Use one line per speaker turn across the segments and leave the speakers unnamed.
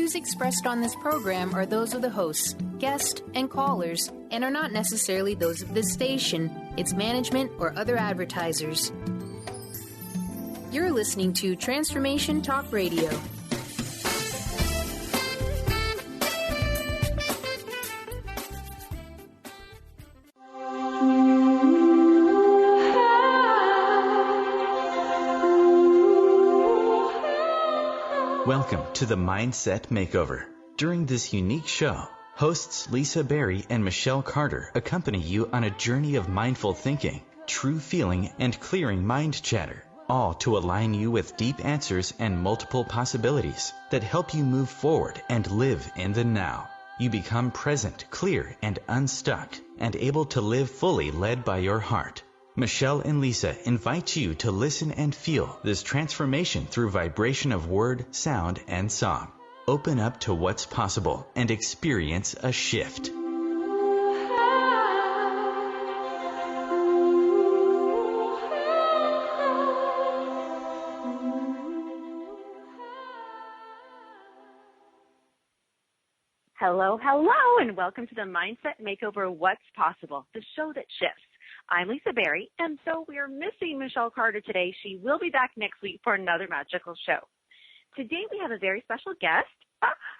views expressed on this program are those of the hosts, guests, and callers, and are not necessarily those of this station, its management, or other advertisers. You're listening to Transformation Talk Radio.
Welcome to the Mindset Makeover. During this unique show, hosts Lisa Berry and Michelle Carter accompany you on a journey of mindful thinking, true feeling, and clearing mind chatter, all to align you with deep answers and multiple possibilities that help you move forward and live in the now. You become present, clear, and unstuck, and able to live fully led by your heart. Michelle and Lisa invite you to listen and feel this transformation through vibration of word, sound, and song. Open up to what's possible and experience a shift.
Hello, and welcome to the Mindset Makeover What's Possible, the show that shifts. I'm Lisa Berry, and so we're missing Michelle Carter today. She will be back next week for another magical show. Today we have a very special guest.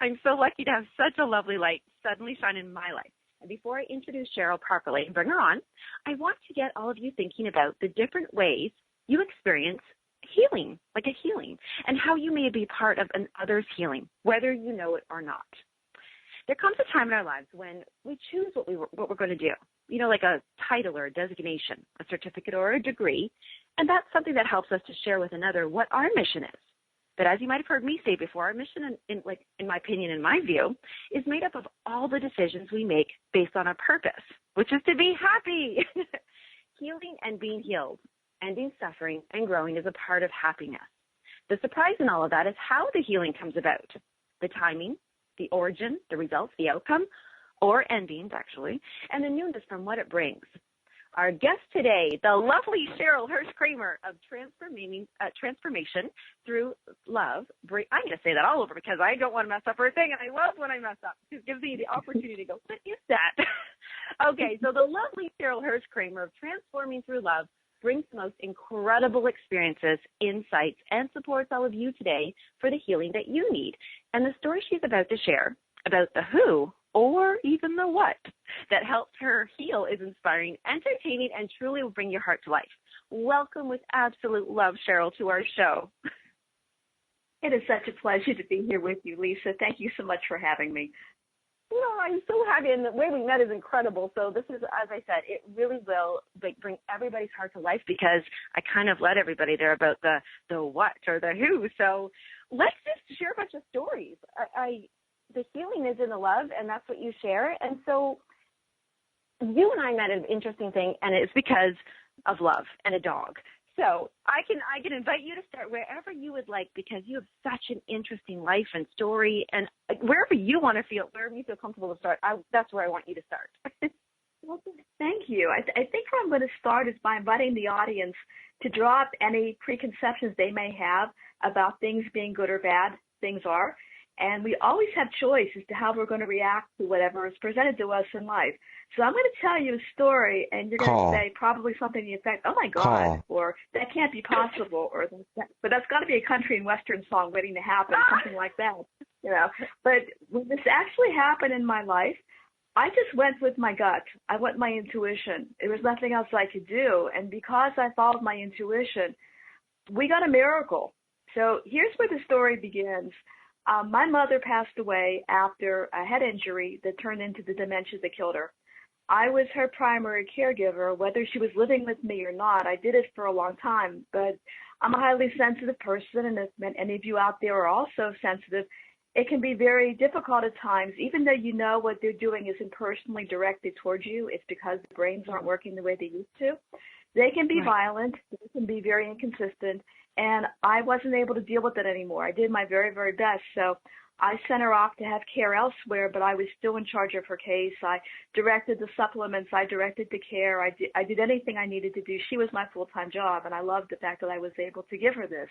I'm so lucky to have such a lovely light suddenly shine in my life. And before I introduce Cheryl properly and bring her on, I want to get all of you thinking about the different ways you experience healing, like a healing, and how you may be part of another's healing, whether you know it or not. There comes a time in our lives when we choose what we're going to do, you know, like a title or a designation, a certificate or a degree, and that's something that helps us to share with another what our mission is. But as you might have heard me say before, our mission, in my opinion, in my view, is made up of all the decisions we make based on a purpose, which is to be happy. Healing and being healed, ending suffering and growing is a part of happiness. The surprise in all of that is how the healing comes about, the timing, the origin, the results, the outcome, or endings, actually, and the newness from what it brings. Our guest today, the lovely Cheryl Hirsch-Kramer of Transformation Through Love. I'm going to say that all over because I don't want to mess up her thing, and I love when I mess up. It gives me the opportunity to go, what is that? Okay, so the lovely Cheryl Hirsch-Kramer of Transforming Through Love brings the most incredible experiences, insights, and supports all of you today for the healing that you need. And the story she's about to share about the who or even the what that helps her heal is inspiring, entertaining, and truly will bring your heart to life. Welcome with absolute love, Cheryl, to our show.
It is such a pleasure to be here with you, Lisa. Thank you so much for having me.
You know, I'm so happy, and the way we met is incredible. So this is, as I said, it really will bring everybody's heart to life because I kind of led everybody there about the what or the who. So let's just share a bunch of stories. The healing is in the love, and that's what you share. And so you and I met an interesting thing, and it's because of love and a dog. So I can invite you to start wherever you would like because you have such an interesting life and story, and wherever you feel comfortable to start, that's where I want you to start.
Well, thank you. I think where I'm going to start is by inviting the audience to drop any preconceptions they may have about things being good or bad. Things are. And we always have choice as to how we're going to react to whatever is presented to us in life. So I'm going to tell you a story, and you're going to say probably something to the effect, oh, my God, or that can't be possible, or but that's got to be a country and western song waiting to happen, something like that. You know. But when this actually happened in my life, I just went with my gut. I went my intuition. There was nothing else I could do. And because I followed my intuition, we got a miracle. So here's where the story begins. My mother passed away after a head injury that turned into the dementia that killed her. I was her primary caregiver, whether she was living with me or not. I did it for a long time, but I'm a highly sensitive person, and if any of you out there are also sensitive, it can be very difficult at times, even though you know what they're doing isn't personally directed towards you. It's because the brains aren't working the way they used to. They can be violent. They can be very inconsistent. And I wasn't able to deal with it anymore. I did my very, very best. So I sent her off to have care elsewhere, but I was still in charge of her case. I directed the supplements. I directed the care. I did anything I needed to do. She was my full-time job, and I loved the fact that I was able to give her this.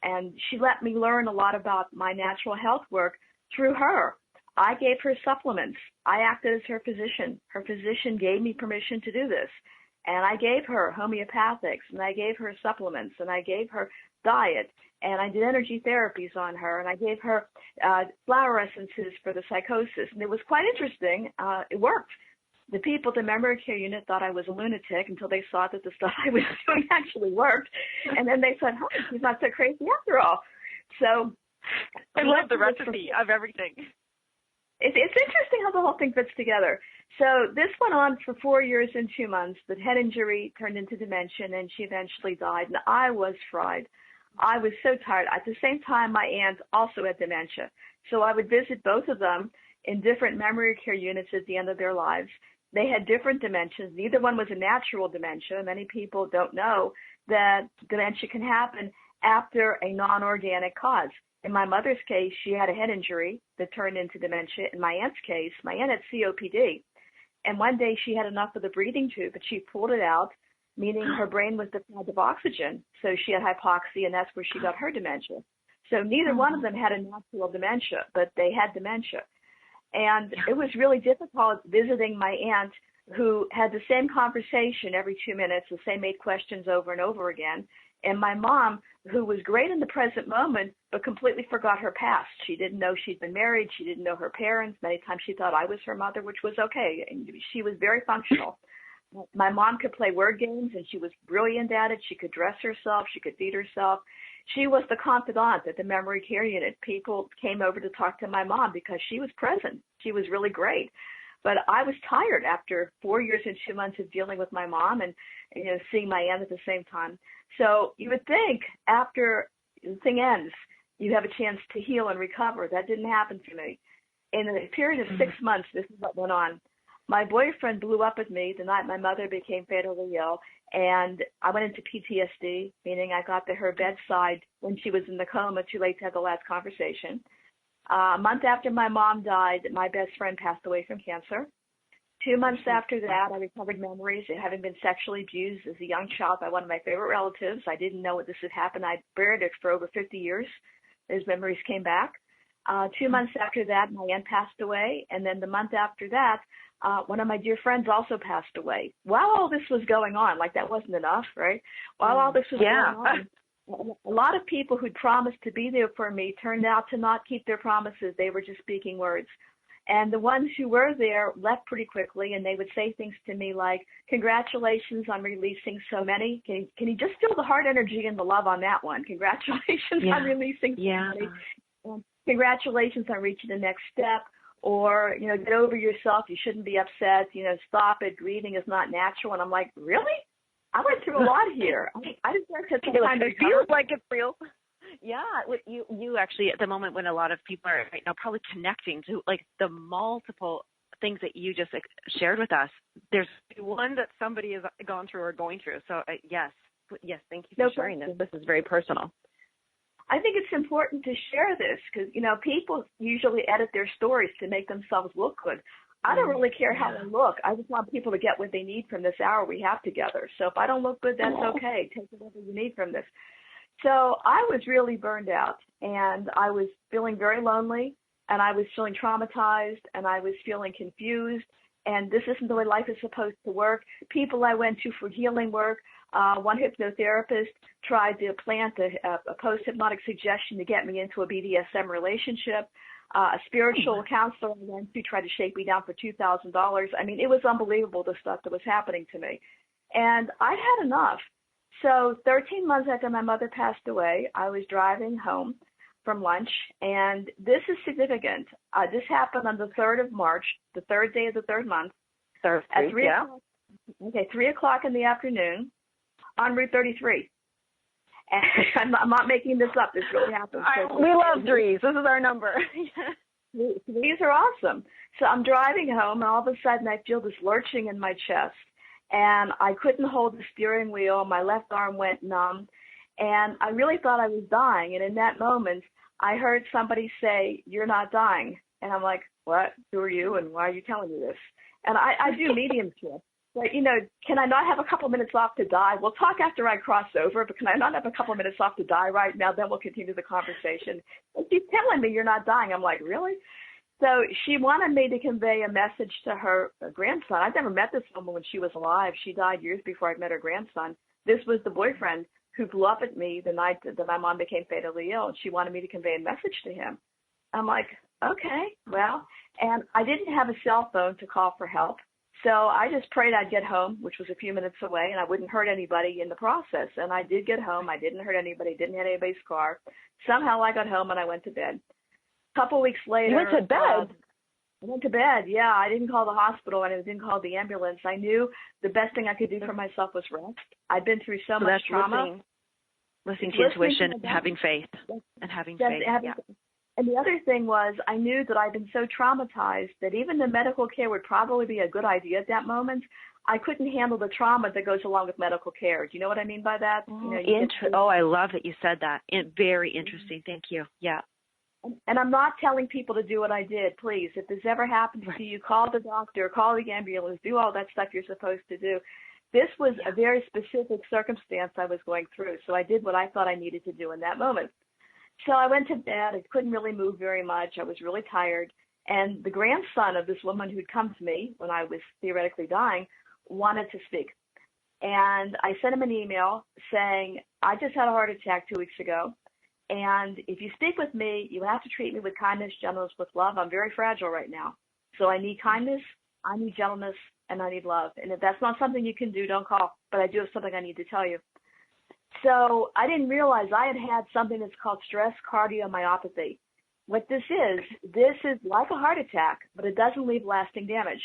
And she let me learn a lot about my natural health work through her, I gave her supplements. I acted as her physician. Her physician gave me permission to do this. And I gave her homeopathics, and I gave her supplements, and I gave her diet, and I did energy therapies on her, and I gave her flower essences for the psychosis. And it was quite interesting. It worked. The people at the memory care unit thought I was a lunatic until they saw that the stuff I was doing actually worked. And then they said, she's not so crazy after all. So
I love the recipe of everything.
It's interesting how the whole thing fits together. So this went on for 4 years and 2 months. The head injury turned into dementia, and she eventually died. And I was fried. I was so tired. At the same time, my aunt also had dementia. So I would visit both of them in different memory care units at the end of their lives. They had different dementias. Neither one was a natural dementia. Many people don't know that dementia can happen after a non-organic cause. In my mother's case, she had a head injury that turned into dementia. In my aunt's case, my aunt had COPD. And one day she had enough of the breathing tube, but she pulled it out, meaning her brain was deprived of oxygen. So she had hypoxia, and that's where she got her dementia. So neither one of them had a natural dementia, but they had dementia. And it was really difficult visiting my aunt, who had the same conversation every 2 minutes, the same 8 questions over and over again, and my mom, who was great in the present moment, but completely forgot her past. She didn't know she'd been married. She didn't know her parents. Many times she thought I was her mother, which was okay. And she was very functional. My mom could play word games, and she was brilliant at it. She could dress herself. She could feed herself. She was the confidant at the memory care unit. People came over to talk to my mom because she was present. She was really great. But I was tired after 4 years and 2 months of dealing with my mom and seeing my aunt at the same time. So you would think after the thing ends, you have a chance to heal and recover. That didn't happen for me. In a period of 6 months, this is what went on. My boyfriend blew up at me the night my mother became fatally ill, and I went into PTSD, meaning I got to her bedside when she was in the coma, too late to have the last conversation. A month after my mom died, my best friend passed away from cancer. 2 months after that, I recovered memories of having been sexually abused as a young child by one of my favorite relatives. I didn't know this had happened. I buried it for over 50 years. Those memories came back. 2 months after that, my aunt passed away. And then the month after that, one of my dear friends also passed away. While all this was going on, like that wasn't enough, right? While all this was going on, a lot of people who'd promised to be there for me turned out to not keep their promises. They were just speaking words. And the ones who were there left pretty quickly, and they would say things to me like, congratulations on releasing so many. Can you just feel the heart energy and the love on that one? Congratulations on releasing so many. Congratulations on reaching the next step. Or, get over yourself. You shouldn't be upset. Stop it. Grieving is not natural. And I'm like, really? I went through a lot here. I deserve to take time to
feel like it's real. Yeah, you actually, at the moment when a lot of people are right now probably connecting to like the multiple things that you just shared with us, there's one that somebody has gone through or going through. So yes, thank you for sharing this. This is very personal.
I think it's important to share this because, people usually edit their stories to make themselves look good. I don't really care how I look. I just want people to get what they need from this hour we have together. So if I don't look good, that's okay. Take whatever you need from this. So I was really burned out, and I was feeling very lonely, and I was feeling traumatized, and I was feeling confused, and this isn't the way life is supposed to work. People I went to for healing work, one hypnotherapist tried to plant a post-hypnotic suggestion to get me into a BDSM relationship. A spiritual counselor I went to tried to shake me down for $2,000. I mean, it was unbelievable, the stuff that was happening to me. And I'd had enough. So 13 months after my mother passed away, I was driving home from lunch, and this is significant. This happened on the 3rd of March, the 3rd day of the 3rd month. At 3 o'clock in the afternoon on Route 33. And I'm not making this up. This really happened.
We love threes. This is our number.
These are awesome. So I'm driving home, and all of a sudden I feel this lurching in my chest. And I couldn't hold the steering wheel. My left arm went numb. And I really thought I was dying. And in that moment, I heard somebody say, "You're not dying." And I'm like, "What? Who are you? And why are you telling me this?" And I do mediumship. But, can I not have a couple minutes off to die? We'll talk after I cross over, but can I not have a couple minutes off to die right now? Then we'll continue the conversation. And she's telling me you're not dying. I'm like, really? So she wanted me to convey a message to her grandson. I'd never met this woman when she was alive. She died years before I met her grandson. This was the boyfriend who blew up at me the night that my mom became fatally ill, and she wanted me to convey a message to him. I'm like, okay, well, and I didn't have a cell phone to call for help. So I just prayed I'd get home, which was a few minutes away, and I wouldn't hurt anybody in the process. And I did get home. I didn't hurt anybody, didn't hit anybody's car. Somehow I got home and I went to bed. A couple weeks later.
You went to bed?
I went to bed, yeah. I didn't call the hospital and I didn't call the ambulance. I knew the best thing I could do for myself was rest. I'd been through so much trauma.
Listening to intuition, having faith, and having faith. Yeah.
And the other thing was I knew that I'd been so traumatized that even the medical care would probably be a good idea at that moment. I couldn't handle the trauma that goes along with medical care. Do you know what I mean by that?
I love that you said that. Very interesting. Thank you. Yeah.
And I'm not telling people to do what I did. Please, if this ever happens to you, call the doctor, call the ambulance, do all that stuff you're supposed to do. This was a very specific circumstance I was going through, so I did what I thought I needed to do in that moment. So I went to bed. I couldn't really move very much. I was really tired. And the grandson of this woman who'd come to me when I was theoretically dying wanted to speak. And I sent him an email saying, I just had a heart attack 2 weeks ago. And if you speak with me, you have to treat me with kindness, gentleness, with love. I'm very fragile right now. So I need kindness, I need gentleness, and I need love. And if that's not something you can do, don't call. But I do have something I need to tell you. So I didn't realize I had something that's called stress cardiomyopathy. What this is like a heart attack, but it doesn't leave lasting damage.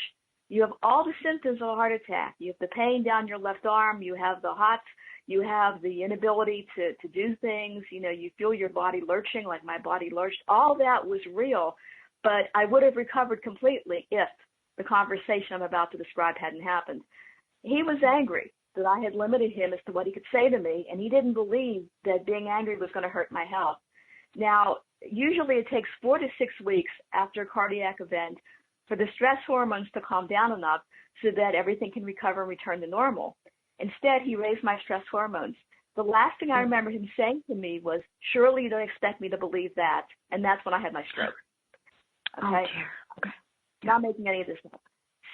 You have all the symptoms of a heart attack. You have the pain down your left arm. You have the hot. You have the inability to do things. You feel your body lurching like my body lurched. All that was real, but I would have recovered completely if the conversation I'm about to describe hadn't happened. He was angry that I had limited him as to what he could say to me, and he didn't believe that being angry was going to hurt my health. Now, usually it takes 4 to 6 weeks after a cardiac event for the stress hormones to calm down enough so that everything can recover and return to normal. Instead, he raised my stress hormones. The last thing I remember him saying to me was, surely you don't expect me to believe that. And that's when I had my stroke. Okay?
Oh, dear. Okay.
Not making any of this up.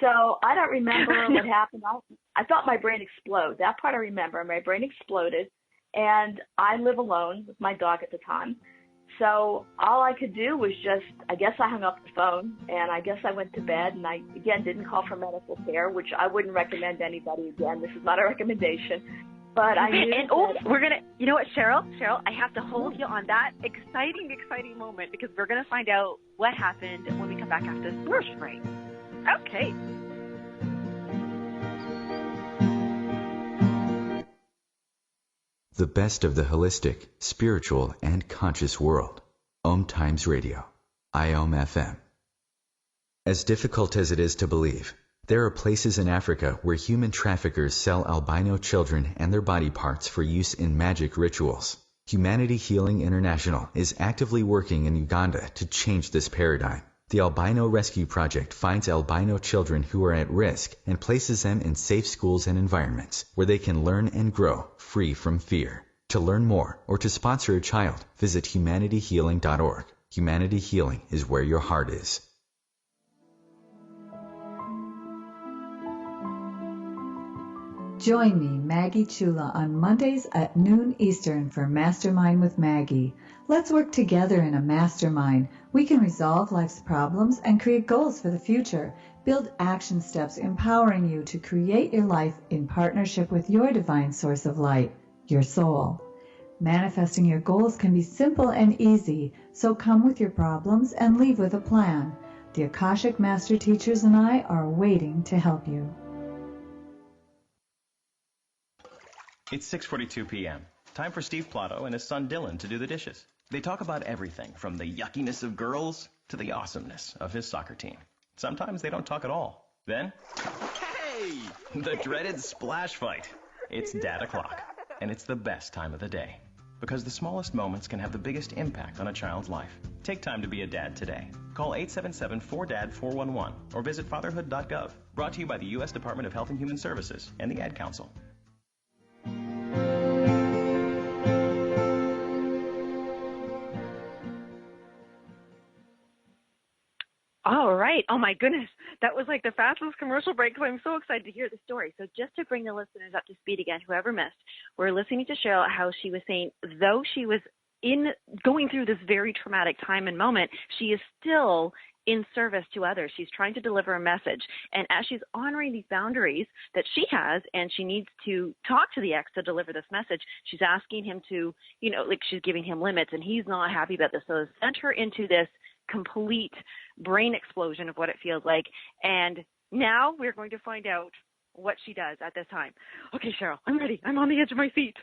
So I don't remember what happened. I felt my brain explode. That part I remember. My brain exploded. And I live alone with my dog at the time. So all I could do was I guess I hung up the phone, and I guess I went to bed, and I, again, didn't call for medical care, which I wouldn't recommend to anybody again. This is not a recommendation. But I knew
we're going to, you know what, Cheryl, I have to hold you on that exciting moment, because we're going to find out what happened when we come back after this commercial break. Okay.
The best of the holistic, spiritual, and conscious world. Om Times Radio. IOM FM. As difficult as it is to believe, there are places in Africa where human traffickers sell albino children and their body parts for use in magic rituals. Humanity Healing International is actively working in Uganda to change this paradigm. The Albino Rescue Project finds albino children who are at risk and places them in safe schools and environments where they can learn and grow free from fear. To learn more or to sponsor a child, visit humanityhealing.org. Humanity Healing is where your heart is.
Join me, Maggie Chula, on Mondays at noon Eastern for Mastermind with Maggie. Let's work together in a mastermind. We can resolve life's problems and create goals for the future. Build action steps empowering you to create your life in partnership with your divine source of light, your soul. Manifesting your goals can be simple and easy, so come with your problems and leave with a plan. The Akashic Master Teachers and I are waiting to help you.
It's 6:42 p.m. Time for Steve Plato and his son Dylan to do the dishes. They talk about everything from the yuckiness of girls to the awesomeness of his soccer team. Sometimes they don't talk at all. Then, hey, the dreaded splash fight. It's Dad o'clock, and it's the best time of the day because the smallest moments can have the biggest impact on a child's life. Take time to be a dad today. Call 877-4DAD-411 or visit fatherhood.gov. Brought to you by the U.S. Department of Health and Human Services and the Ad Council.
All right. Oh, my goodness. That was like the fastest commercial break. I'm so excited to hear the story. So just to bring the listeners up to speed again, whoever missed, we're listening to Cheryl, how she was saying, though she was going through this very traumatic time and moment, she is still in service to others. She's trying to deliver a message. And as she's honoring these boundaries that she has, and she needs to talk to the ex to deliver this message, she's asking him to, like she's giving him limits, and he's not happy about this. So it sent her into this complete brain explosion of what it feels like. And now we're going to find out what she does at this time. Okay, Cheryl, I'm ready. I'm on the edge of my seat.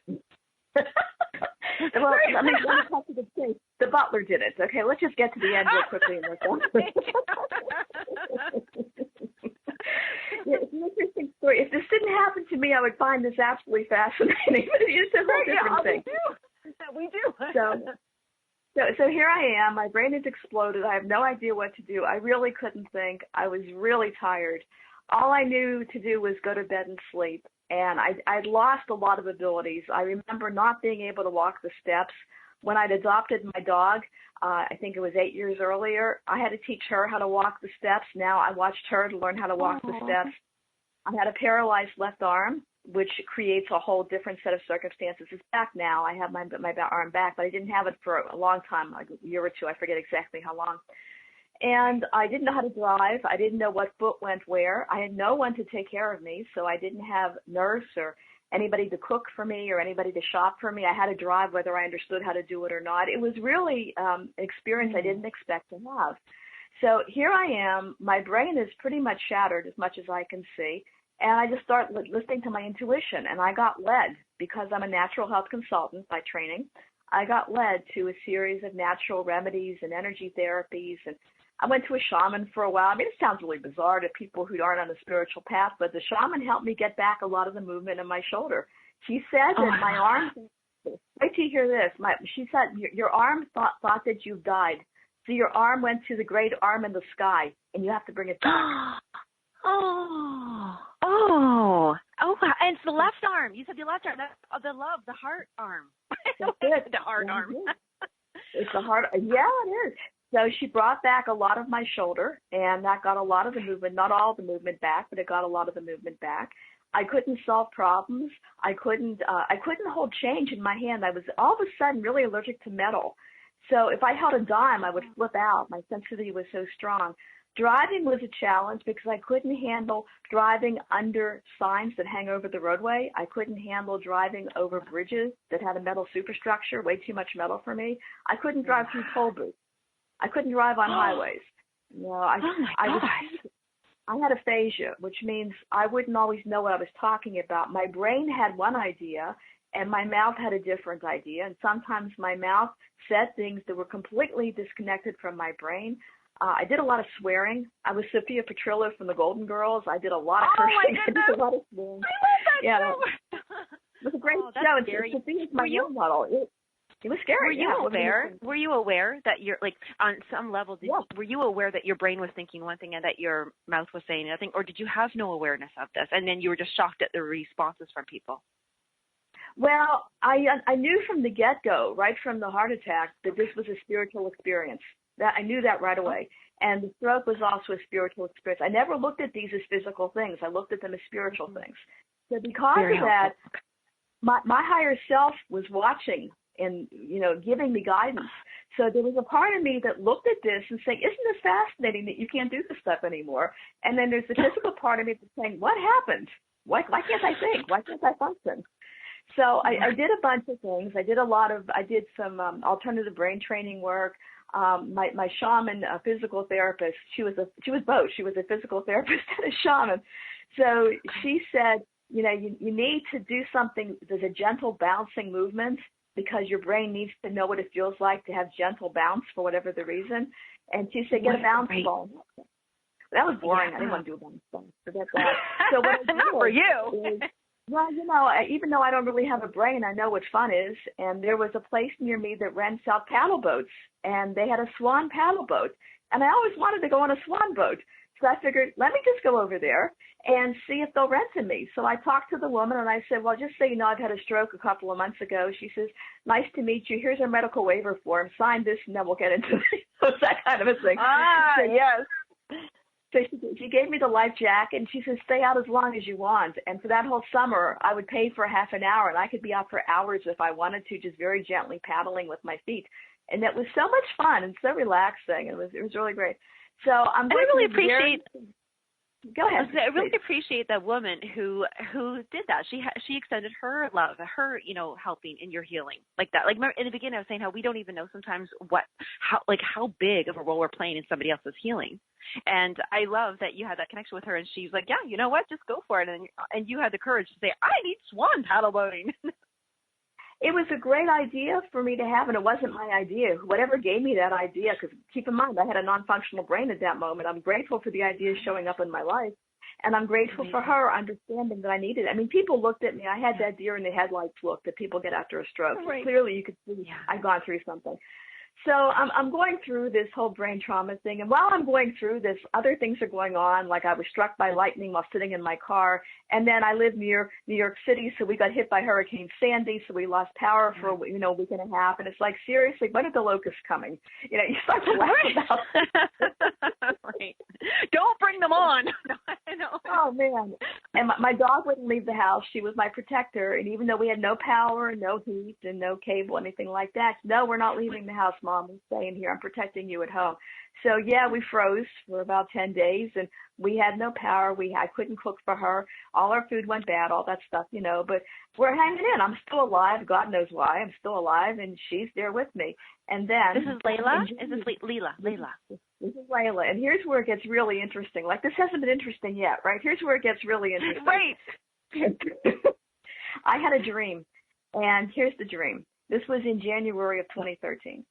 Well, let me cut to the chase. The butler did it. Okay, let's just get to the end real quickly. It's an interesting story. If this didn't happen to me, I would find this absolutely fascinating. It's a whole different thing.
We do.
So here I am. My brain has exploded. I have no idea what to do. I really couldn't think. I was really tired. All I knew to do was go to bed and sleep. And I'd lost a lot of abilities. I remember not being able to walk the steps. When I'd adopted my dog, I think it was 8 years earlier, I had to teach her how to walk the steps. Now I watched her to learn how to walk the steps. I had a paralyzed left arm, which creates a whole different set of circumstances. It's back now. I have my arm back, but I didn't have it for a long time, like a year or two. I forget exactly how long. And I didn't know how to drive. I didn't know what foot went where. I had no one to take care of me, so I didn't have nurse or anybody to cook for me or anybody to shop for me. I had to drive whether I understood how to do it or not. It was really an experience I didn't expect to have. So here I am. My brain is pretty much shattered as much as I can see. And I just start listening to my intuition. And I got led, because I'm a natural health consultant by training, I got led to a series of natural remedies and energy therapies. And I went to a shaman for a while. I mean, it sounds really bizarre to people who aren't on the spiritual path, but the shaman helped me get back a lot of the movement in my shoulder. She said that my arm, wait till you hear this. She said, your arm thought that you've died. So your arm went to the great arm in the sky, and you have to bring it back.
Oh, and it's the left arm. You said the left arm. That's the heart arm.
That's it.
The heart arm.
It's the heart. Yeah, it is. So she brought back a lot of my shoulder, and that got a lot of the movement, not all of the movement back, but it got a lot of the movement back. I couldn't solve problems. I couldn't hold change in my hand. I was all of a sudden really allergic to metal. So if I held a dime, I would flip out. My sensitivity was so strong. Driving was a challenge because I couldn't handle driving under signs that hang over the roadway. I couldn't handle driving over bridges that had a metal superstructure, way too much metal for me. I couldn't drive through toll booths. I couldn't drive on highways. No, I had aphasia, which means I wouldn't always know what I was talking about. My brain had one idea, and my mouth had a different idea. And sometimes my mouth said things that were completely disconnected from my brain. I did a lot of swearing. I was Sophia Petrillo from the Golden Girls. I did a lot of cursing. I did a lot of swearing.
I love that
show. It was a great show. Sophia's my role model. It was scary.
Were you aware that you're, like, on some level, were you aware that your brain was thinking one thing and that your mouth was saying nothing, or did you have no awareness of this, and then you were just shocked at the responses from people?
Well, I knew from the get-go, right from the heart attack, that this was a spiritual experience. That I knew that right away. And the stroke was also a spiritual experience. I never looked at these as physical things. I looked at them as spiritual things. So because of that, my higher self was watching and, giving me guidance. So there was a part of me that looked at this and saying, isn't this fascinating that you can't do this stuff anymore? And then there's the physical part of me that's saying, what happened? Why can't I think? Why can't I function? So I did a bunch of things. I did some alternative brain training work. My shaman, a physical therapist, she was both. She was a physical therapist and a shaman. So she said, you need to do something. There's a gentle bouncing movement because your brain needs to know what it feels like to have gentle bounce for whatever the reason. And she said, get a bounce ball. That was boring. I didn't want to do a bounce ball. Forget that. So what I
not for you.
Well, even though I don't really have a brain, I know what fun is. And there was a place near me that rents out paddle boats, and they had a swan paddle boat. And I always wanted to go on a swan boat. So I figured, let me just go over there and see if they'll rent to me. So I talked to the woman and I said, well, just so you know, I've had a stroke a couple of months ago. She says, nice to meet you. Here's our medical waiver form. Sign this and then we'll get into it. So it's that kind of a thing.
Ah, yes.
So she gave me the life jacket and she says, stay out as long as you want. And for that whole summer, I would pay for half an hour and I could be out for hours if I wanted to, just very gently paddling with my feet. And it was so much fun and so relaxing. It was really great. So I'm going
I really
to
appreciate.
Go ahead.
I really appreciate that woman who did that. She extended her love, her helping in your healing like that. Like in the beginning, I was saying how we don't even know sometimes how big of a role we're playing in somebody else's healing. And I love that you had that connection with her, and she's like, yeah, you know what, just go for it. And you had the courage to say, I need swan paddle boating.
It was a great idea for me to have, and it wasn't my idea. Whatever gave me that idea, because keep in mind, I had a non-functional brain at that moment. I'm grateful for the ideas showing up in my life, and I'm grateful for her understanding that I needed it. I mean, people looked at me. I had that deer in the headlights look that people get after a stroke. Right. So clearly, you could see I'd gone through something. So I'm going through this whole brain trauma thing, and while I'm going through this, other things are going on, like I was struck by lightning while sitting in my car, and then I live near New York City, so we got hit by Hurricane Sandy, so we lost power for a week and a half, and it's like, seriously, when are the locusts coming? You start to laugh about
Right. Don't bring them on. No.
Oh, man. And my dog wouldn't leave the house. She was my protector, and even though we had no power, no heat, and no cable, anything like that, no, we're not leaving the house, Mom. I'm staying here. I'm protecting you at home. So, yeah, we froze for about 10 days, and we had no power. I couldn't cook for her. All our food went bad, all that stuff, but we're hanging in. I'm still alive. God knows why. I'm still alive, and she's there with me. And then
this is Layla? Is this Layla?
This is Layla. And here's where it gets really interesting. Like, this hasn't been interesting yet, right? Here's where it gets really interesting.
Right.
I had a dream, and here's the dream. This was in January of 2013.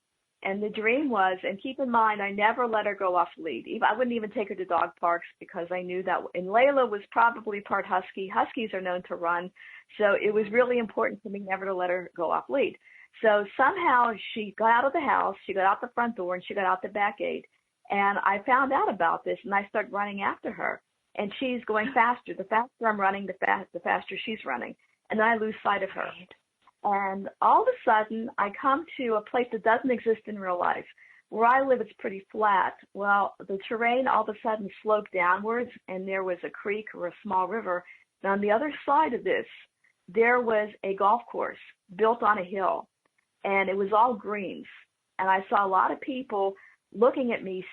And the dream was, and keep in mind, I never let her go off lead. I wouldn't even take her to dog parks because I knew that, and Layla was probably part husky. Huskies are known to run. So it was really important for me never to let her go off lead. So somehow she got out of the house, she got out the front door, and she got out the back gate. And I found out about this, and I started running after her. And she's going faster. The faster I'm running, the faster she's running. And then I lose sight of her. And all of a sudden, I come to a place that doesn't exist in real life. Where I live, it's pretty flat. Well, the terrain all of a sudden sloped downwards, and there was a creek or a small river. And on the other side of this, there was a golf course built on a hill, and it was all greens. And I saw a lot of people looking at me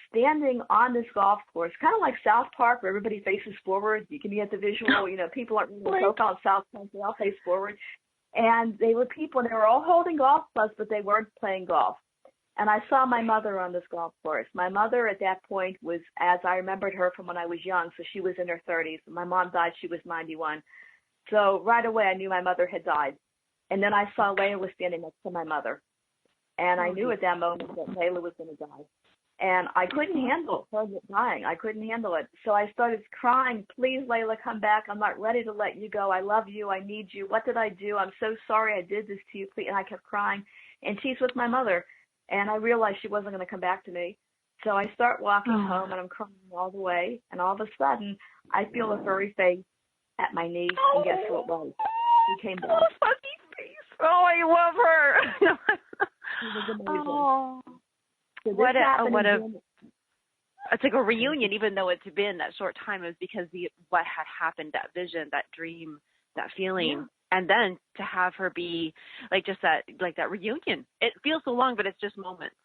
standing on this golf course, kind of like South Park, where everybody faces forward. You can get the visual. People aren't really profile in South Park. They all face forward. And they were people, and they were all holding golf clubs, but they weren't playing golf. And I saw my mother on this golf course. My mother at that point was, as I remembered her from when I was young, so she was in her 30s. My mom died, she was 91. So right away, I knew my mother had died. And then I saw Layla was standing next to my mother. And I knew at that moment that Layla was going to die. And I couldn't handle her dying. I couldn't handle it. So I started crying, please, Layla, come back. I'm not ready to let you go. I love you. I need you. What did I do? I'm so sorry I did this to you. Please. And I kept crying. And she's with my mother. And I realized she wasn't going to come back to me. So I start walking home, and I'm crying all the way. And all of a sudden, I feel a furry face at my knee. And guess who it was? She came back.
Oh, fuzzy face. Oh, I love her.
She was amazing.
Oh.
So
it's like a reunion, even though it's been that short time. It was because what had happened, that vision, that dream, that feeling, and then to have her be like just that reunion. It feels so long, but it's just moments.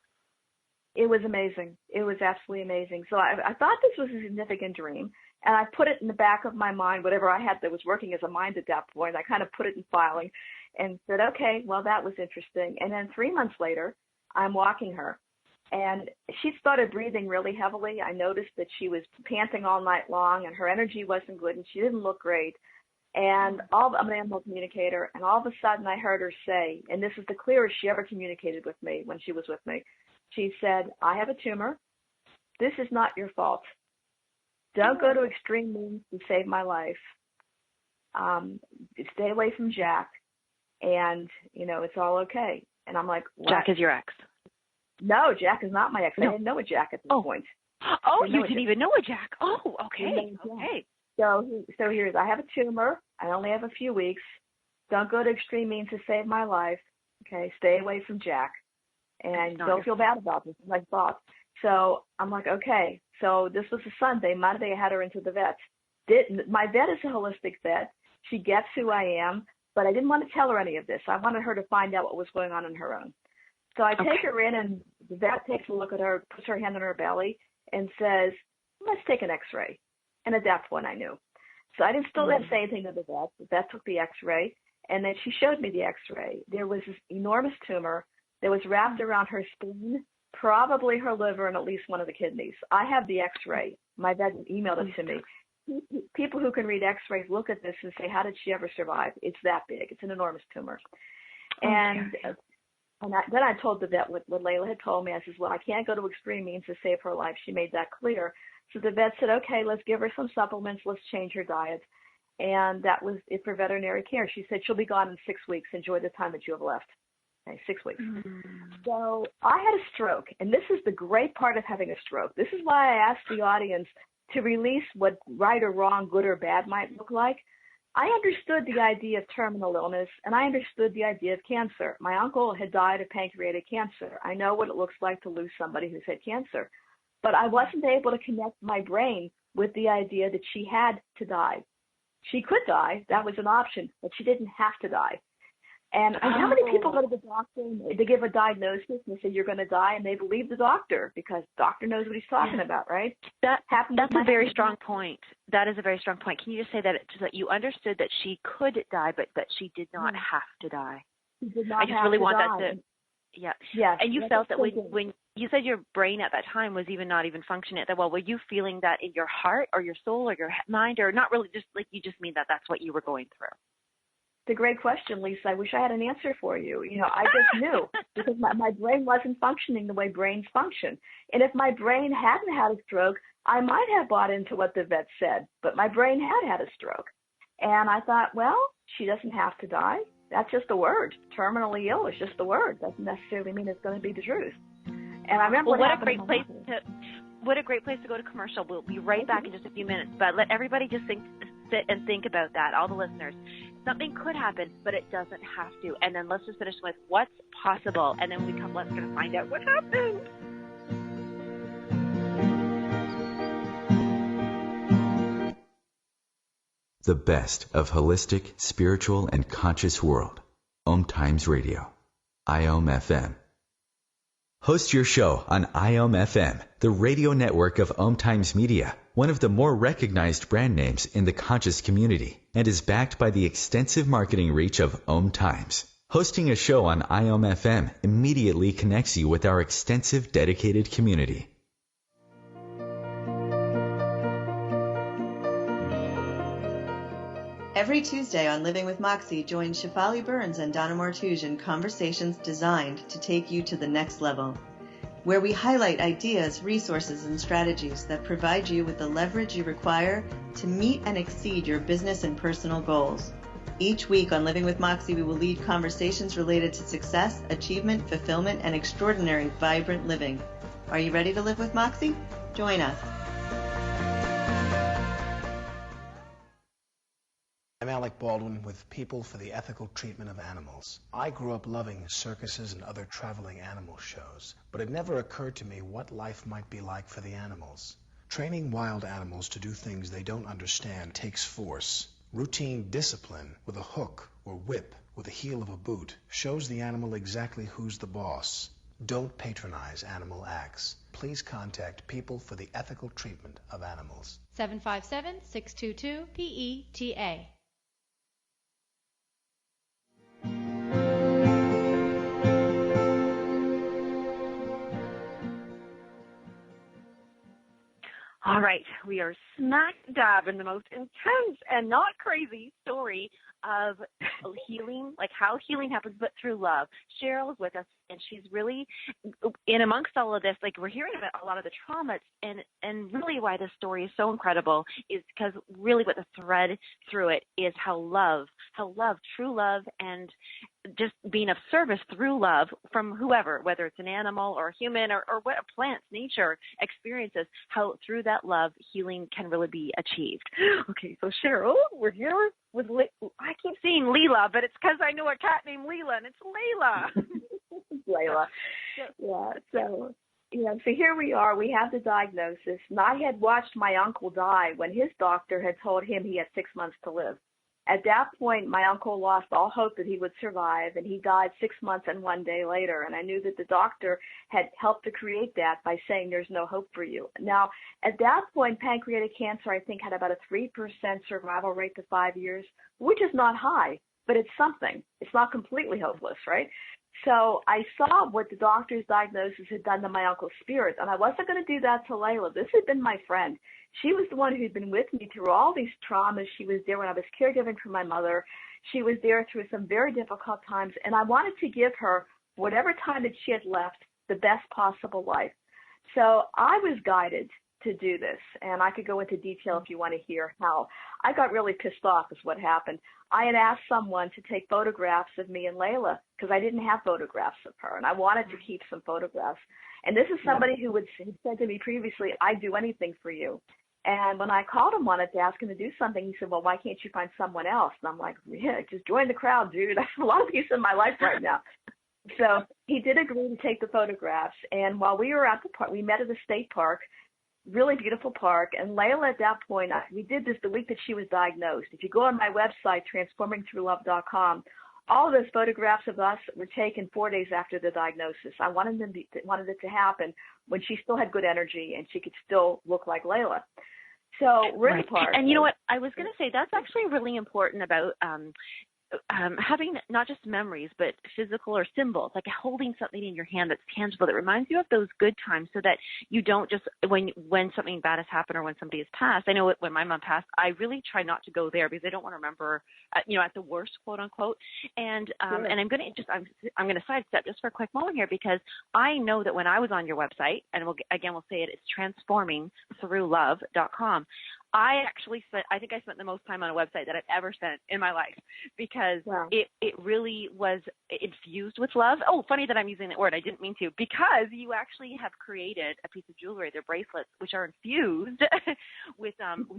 It was amazing. It was absolutely amazing. So I thought this was a significant dream, and I put it in the back of my mind, whatever I had that was working as a mind at that point. I kind of put it in filing and said, okay, well, that was interesting. And then 3 months later, I'm walking her. And she started breathing really heavily. I noticed that she was panting all night long, and her energy wasn't good, and she didn't look great. And I'm an animal communicator, and all of a sudden I heard her say, and this is the clearest she ever communicated with me when she was with me. She said, I have a tumor. This is not your fault. Don't go to extreme means to save my life. Stay away from Jack, and, it's all okay. And I'm like, what?
Jack is your ex.
No, Jack is not my ex. I didn't know a Jack at this point.
Oh, you didn't even know a Jack. Oh, okay. Okay.
So here's, I have a tumor. I only have a few weeks. Don't go to extreme means to save my life. Okay, stay away from Jack. And don't feel bad about this. Like thoughts. So I'm like, okay. So this was a Sunday. Monday, I had her into the vet. My vet is a holistic vet. She gets who I am, but I didn't want to tell her any of this. I wanted her to find out what was going on her own. So I take her in, and the vet takes a look at her, puts her hand on her belly, and says, let's take an X-ray. And at that point, I knew. So I still didn't say anything to the vet. The vet took the X-ray, and then she showed me the X-ray. There was this enormous tumor that was wrapped around her spleen, probably her liver, and at least one of the kidneys. I have the X-ray. My vet emailed it to me. People who can read X-rays look at this and say, how did she ever survive? It's that big. It's an enormous tumor. And then I told the vet what Layla had told me. I said, well, I can't go to extreme means to save her life. She made that clear. So the vet said, okay, let's give her some supplements. Let's change her diet. And that was it for veterinary care. She said, she'll be gone in 6 weeks. Enjoy the time that you have left. Okay, 6 weeks. So I had a stroke, and this is the great part of having a stroke. This is why I asked the audience to release what right or wrong, good or bad might look like. I understood the idea of terminal illness, and I understood the idea of cancer. My uncle had died of pancreatic cancer. I know what it looks like to lose somebody who's had cancer. But I wasn't able to connect my brain with the idea that she had to die. She could die. That was an option, but she didn't have to die. And how many people go to the doctor and they give a diagnosis and they say you're going to die, and they believe the doctor because the doctor knows what he's talking about, right?
That's a very strong point. That is a very strong point. Can you just say that you understood that she could die, but that she did not have to die?
She did not
I just really want
die.
that to. Yeah.
Yes.
And you felt that when you said your brain at that time was not even functioning that well, were you feeling that in your heart or your soul or your mind, or not really, just like you just mean that that's what you were going through?
It's a great question, Lisa. I wish I had an answer for you. I just knew because my brain wasn't functioning the way brains function. And if my brain hadn't had a stroke, I might have bought into what the vet said, but my brain had a stroke. And I thought, well, she doesn't have to die. That's just a word. Terminally ill is just a word. Doesn't necessarily mean it's going to be the truth. And I remember what a great place to go to commercial. We'll be right back in just a few minutes, but let everybody just sit and think about that, all the listeners. Something could happen, but it doesn't have to. And then let's just finish with what's possible, and then let's going to find out what happened.
The best of holistic, spiritual, and conscious world. Om Times Radio. IOM FM. Host your show on IOM FM, the radio network of Om Times Media, one of the more recognized brand names in the conscious community, and is backed by the extensive marketing reach of Om Times. Hosting a show on IOM FM immediately connects you with our extensive dedicated community.
Every Tuesday on Living with Moxie, join Shefali Burns and Donna Martouge in conversations designed to take you to the next level, where we highlight ideas, resources, and strategies that provide you with the leverage you require to meet and exceed your business and personal goals. Each week on Living with Moxie, we will lead conversations related to success, achievement, fulfillment, and extraordinary, vibrant living. Are you ready to live with Moxie? Join us.
I'm Alec Baldwin with People for the Ethical Treatment of Animals. I grew up loving circuses and other traveling animal shows, but it never occurred to me what life might be like for the animals. Training wild animals to do things they don't understand takes force. Routine discipline with a hook or whip with the heel of a boot shows the animal exactly who's the boss. Don't patronize animal acts. Please contact People for the Ethical Treatment of Animals.
757-622-PETA.
All right, we are smack dab in the most intense and not crazy story of healing, like how healing happens, but through love. Cheryl is with us, and she's really, in amongst all of this, like we're hearing about a lot of the traumas, and really why this story is so incredible is because really what the thread through it is how love, true love, and just being of service through love from whoever, whether it's an animal or a human or what a plant, nature experiences, how through that love, healing can really be achieved. Okay, so Cheryl, we're here with, I keep saying Leela, but it's because I know a cat named Leela, and it's Layla.
Layla. Yeah, so, so here we are. We have the diagnosis, and I had watched my uncle die when his doctor had told him he had 6 months to live. At that point, my uncle lost all hope that he would survive, and he died 6 months and 1 day later. And I knew that the doctor had helped to create that by saying there's no hope for you. Now, at that point, pancreatic cancer, I think, had about a 3% survival rate to 5 years, which is not high, but it's something. It's not completely hopeless, right? So I saw what the doctor's diagnosis had done to my uncle's spirit, and I wasn't going to do that to Layla. This had been my friend. She was the one who'd been with me through all these traumas. She was there when I was caregiving for my mother. She was there through some very difficult times, and I wanted to give her, whatever time that she had left, the best possible life. So I was guided to do this, and I could go into detail if you want to hear how. I got really pissed off is what happened. I had asked someone to take photographs of me and Layla because I didn't have photographs of her, and I wanted to keep some photographs. And this is somebody who had said to me previously, I'd do anything for you. And when I called him, wanted to ask him to do something, he said, well, why can't you find someone else? And I'm like, yeah, just join the crowd, dude. I have a lot of peace in my life right now. So he did agree to take the photographs. And while we were at the park, we met at the state park, really beautiful park. And Layla, at that point, we did this the week that she was diagnosed. If you go on my website, transformingthroughlove.com, all of those photographs of us were taken 4 days after the diagnosis. I wanted it to happen when she still had good energy and she could still look like Layla. So we're in the park.
And you know what? I was going to say that's actually really important about having not just memories, but physical or symbols, like holding something in your hand that's tangible that reminds you of those good times so that you don't just, when something bad has happened or when somebody has passed. I know when my mom passed, I really try not to go there because I don't want to remember, at the worst, quote unquote. And and I'm going to sidestep just for a quick moment here because I know that when I was on your website, and we'll say it's transformingthroughlove.com. I spent the most time on a website that I've ever spent in my life because it really was infused with love. Oh, funny that I'm using that word. I didn't mean to, because you actually have created a piece of jewelry, they're bracelets, which are infused with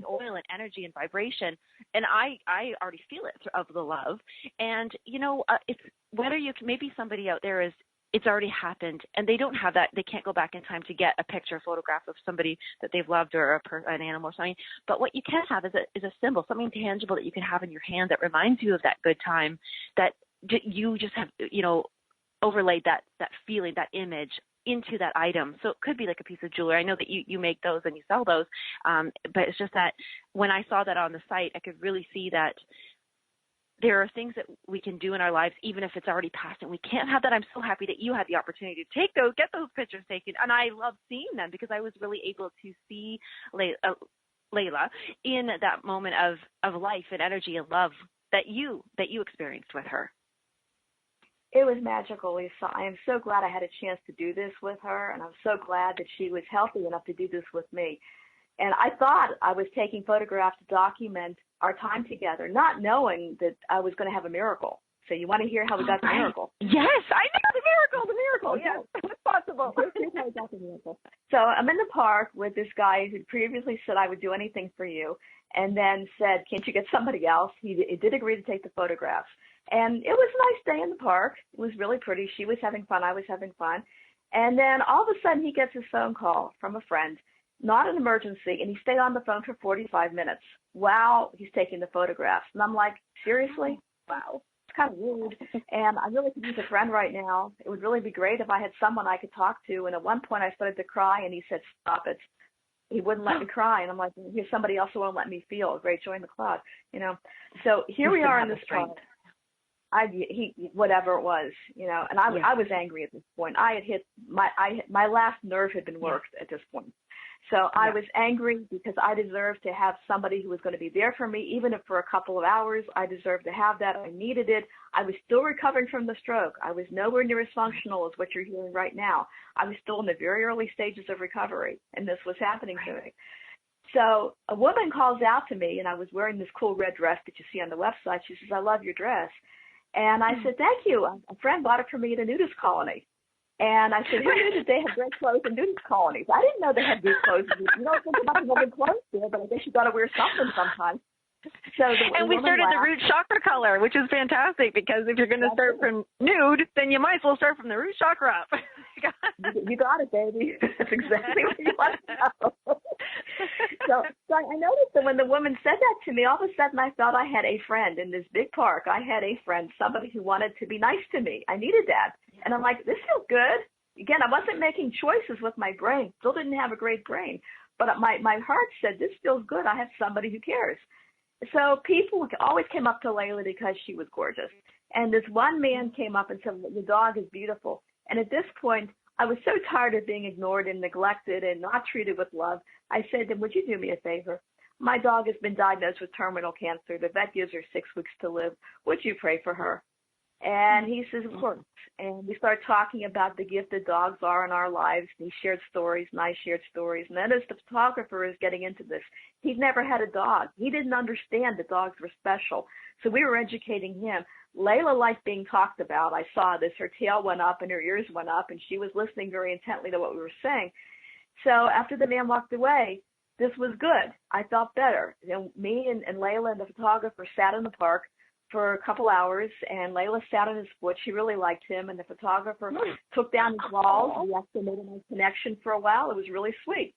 oil and energy and vibration. And I already feel it of the love. And, it's whether maybe somebody out there it's already happened, and they don't have that. They can't go back in time to get a picture, photograph of somebody that they've loved or an animal or something. But what you can have is a symbol, something tangible that you can have in your hand that reminds you of that good time that you just have, overlaid that feeling, that image into that item. So it could be like a piece of jewelry. I know that you make those and you sell those, but it's just that when I saw that on the site, I could really see that there are things that we can do in our lives, even if it's already past, and we can't have that. I'm so happy that you had the opportunity to get those pictures taken. And I love seeing them because I was really able to see Layla in that moment of life and energy and love that you experienced with her.
It was magical, Lisa. I am so glad I had a chance to do this with her, and I'm so glad that she was healthy enough to do this with me. And I thought I was taking photographs to document our time together, not knowing that I was going to have a miracle. So you want to hear how we got the miracle?
Yes, I know the miracle. Yes, it's possible.
Here's how we got the miracle. So I'm in the park with this guy who previously said I would do anything for you, and then said, can't you get somebody else? He did agree to take the photographs. And it was a nice day in the park. It was really pretty. She was having fun. I was having fun. And then all of a sudden he gets a phone call from a friend. Not an emergency, and he stayed on the phone for 45 minutes while he's taking the photographs. And I'm like, seriously? Wow. It's kind of rude. And I really could use a friend right now. It would really be great if I had someone I could talk to. And at one point I started to cry, and he said, stop it. He wouldn't let me cry. And I'm like, here's somebody else who won't let me feel. Great, join the club. So here we are in this park. Whatever it was, and I was angry at this point. I had hit my last nerve had been worked at this point. So I was angry because I deserved to have somebody who was going to be there for me, even if for a couple of hours. I deserved to have that. I needed it. I was still recovering from the stroke. I was nowhere near as functional as what you're hearing right now. I was still in the very early stages of recovery, and this was happening to me. So a woman calls out to me, and I was wearing this cool red dress that you see on the website. She says, "I love your dress." And I said, "Thank you. A friend bought it for me at a nudist colony." And I said, "Who knew that they have great clothes in nudist colonies? I didn't know they had good clothes. You don't think about having clothes there, but I guess you got to wear something sometimes." So
and we started the root chakra color, which is fantastic, because if you're going to start from nude, then you might as well start from the root chakra up.
You got it, baby. That's exactly what you want to know. So I noticed that when the woman said that to me, all of a sudden I felt I had a friend in this big park. I had a friend, somebody who wanted to be nice to me. I needed that. And I'm like, this feels good. Again, I wasn't making choices with my brain. Still didn't have a great brain. But my heart said, this feels good. I have somebody who cares. So people always came up to Layla because she was gorgeous. And this one man came up and said, "Your dog is beautiful." And at this point, I was so tired of being ignored and neglected and not treated with love. I said to him, "Would you do me a favor? My dog has been diagnosed with terminal cancer. The vet gives her 6 weeks to live. Would you pray for her?" And he says, "Of course." And we started talking about the gift that dogs are in our lives. And he shared stories, and I shared stories. And then as the photographer is getting into this, he'd never had a dog. He didn't understand that dogs were special. So we were educating him. Layla liked being talked about. I saw this. Her tail went up and her ears went up, and she was listening very intently to what we were saying. So after the man walked away, this was good. I felt better. Me and Layla and the photographer sat in the park for a couple hours, and Layla sat on his foot. She really liked him, and the photographer took down his walls. We actually made a nice connection for a while. It was really sweet.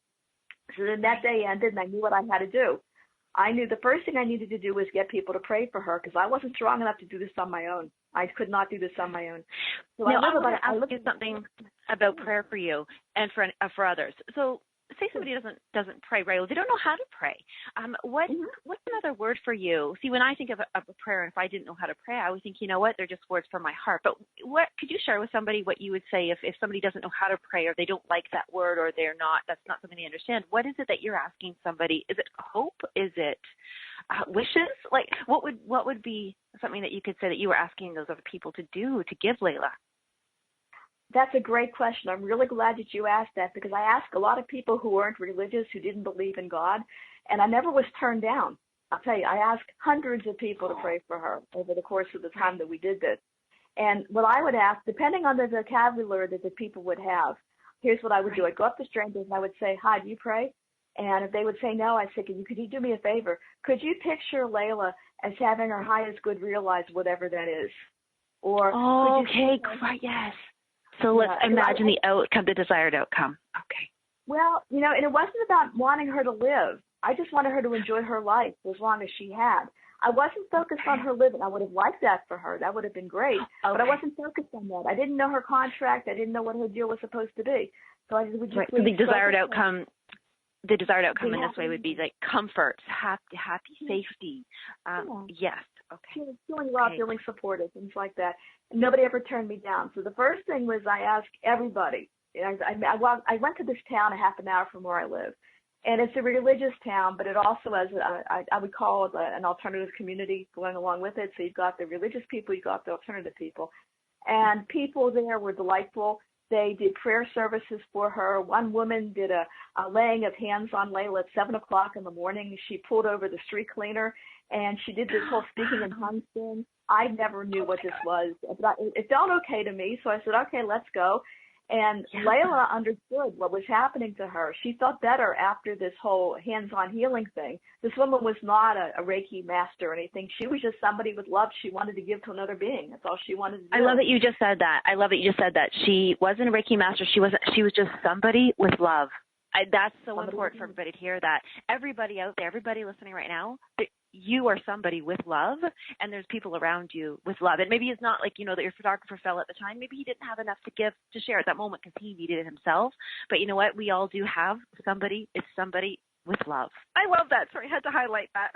So then that day ended, and I knew what I had to do. I knew the first thing I needed to do was get people to pray for her, because I wasn't strong enough to do this on my own. I could not do this on my own. So
now, I want to ask you something about prayer for you and for others. So say somebody doesn't pray regularly, they don't know how to pray. What's another word for you? See, when I think of a prayer, if I didn't know how to pray, I would think, you know what, they're just words from my heart. But what could you share with somebody what you would say if somebody doesn't know how to pray, or they don't like that word, or that's not something they understand? What is it that you're asking somebody? Is it hope? Is it wishes? Like, what would be something that you could say that you were asking those other people to do to give Layla?
That's a great question. I'm really glad that you asked that, because I asked a lot of people who weren't religious, who didn't believe in God, and I never was turned down. I'll tell you, I asked hundreds of people to pray for her over the course of the time that we did this. And what I would ask, depending on the vocabulary that the people would have, here's what I would do. I'd go up to strangers and I would say, "Hi, do you pray?" And if they would say no, I'd say, could you do me a favor? Could you picture Layla as having her highest good realized, whatever that is? Or
yes. So let's imagine the outcome, the desired outcome. Okay.
Well, and it wasn't about wanting her to live. I just wanted her to enjoy her life as long as she had. I wasn't focused on her living. I would have liked that for her. That would have been great. Okay. But I wasn't focused on that. I didn't know her contract. I didn't know what her deal was supposed to be. So I just would just
so the desired outcome. The desired outcome in this way would be like comfort, happy, safety. Yes. Okay.
Feeling loved, feeling supported, things like that. And nobody ever turned me down. So the first thing was I asked everybody. I went to this town a half an hour from where I live. And it's a religious town, but it also has, I would call it an alternative community going along with it. So you've got the religious people, you've got the alternative people. And people there were delightful. They did prayer services for her. One woman did a laying of hands on Layla at 7 o'clock in the morning. She pulled over the street cleaner, and she did this whole speaking in tongues thing. I never knew what this was. But it felt okay to me, so I said, okay, let's go. And Layla understood what was happening to her. She felt better after this whole hands-on healing thing. This woman was not a Reiki master or anything. She was just somebody with love she wanted to give to another being. That's all she wanted to do.
I love that you just said that. She wasn't a Reiki master. She was just somebody with love. That's so important for everybody to hear that. Everybody out there, everybody listening right now, you are somebody with love, and there's people around you with love. And maybe it's not like, that your photographer fell at the time. Maybe he didn't have enough to share at that moment because he needed it himself. But you know what? We all do have somebody with love. I love that. Sorry, I had to highlight that.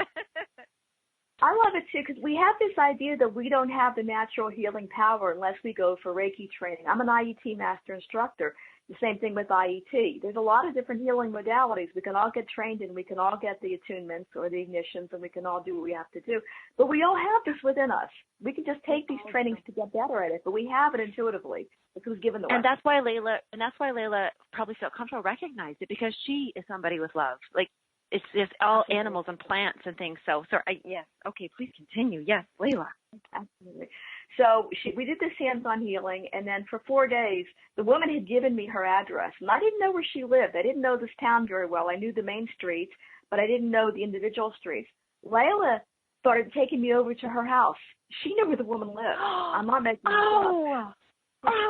I love it too, because we have this idea that we don't have the natural healing power unless we go for Reiki training. I'm an IET master instructor. The same thing with IET. There's a lot of different healing modalities. We can all get trained in. We can all get the attunements or the ignitions, and we can all do what we have to do. But we all have this within us. We can just take these trainings to get better at it, but we have it intuitively. It was given to us.
And that's why Layla probably felt comfortable, recognized it, because she is somebody with love. Like, it's just all animals and plants and things. Yes. Okay, please continue. Yes, Layla.
Absolutely. So we did this hands-on healing, and then for 4 days, the woman had given me her address, and I didn't know where she lived. I didn't know this town very well. I knew the main streets, but I didn't know the individual streets. Layla started taking me over to her house. She knew where the woman lived. I'm not making this up.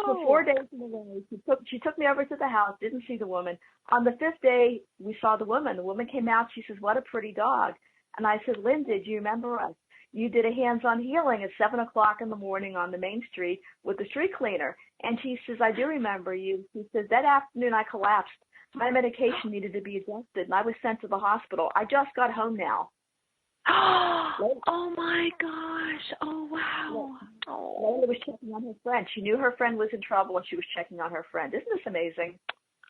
For 4 days in a row, she took me over to the house, didn't see the woman. On the 5th day, we saw the woman. The woman came out. She says, "What a pretty dog." And I said, "Linda, do you remember us? You did a hands-on healing at 7 o'clock in the morning on the main street with the street cleaner." And she says, "I do remember you." She says, "That afternoon I collapsed. My medication needed to be adjusted, and I was sent to the hospital. I just got home now."
Oh, my gosh. Oh, wow.
Layla was checking on her friend. She knew her friend was in trouble, and she was checking on her friend. Isn't this amazing?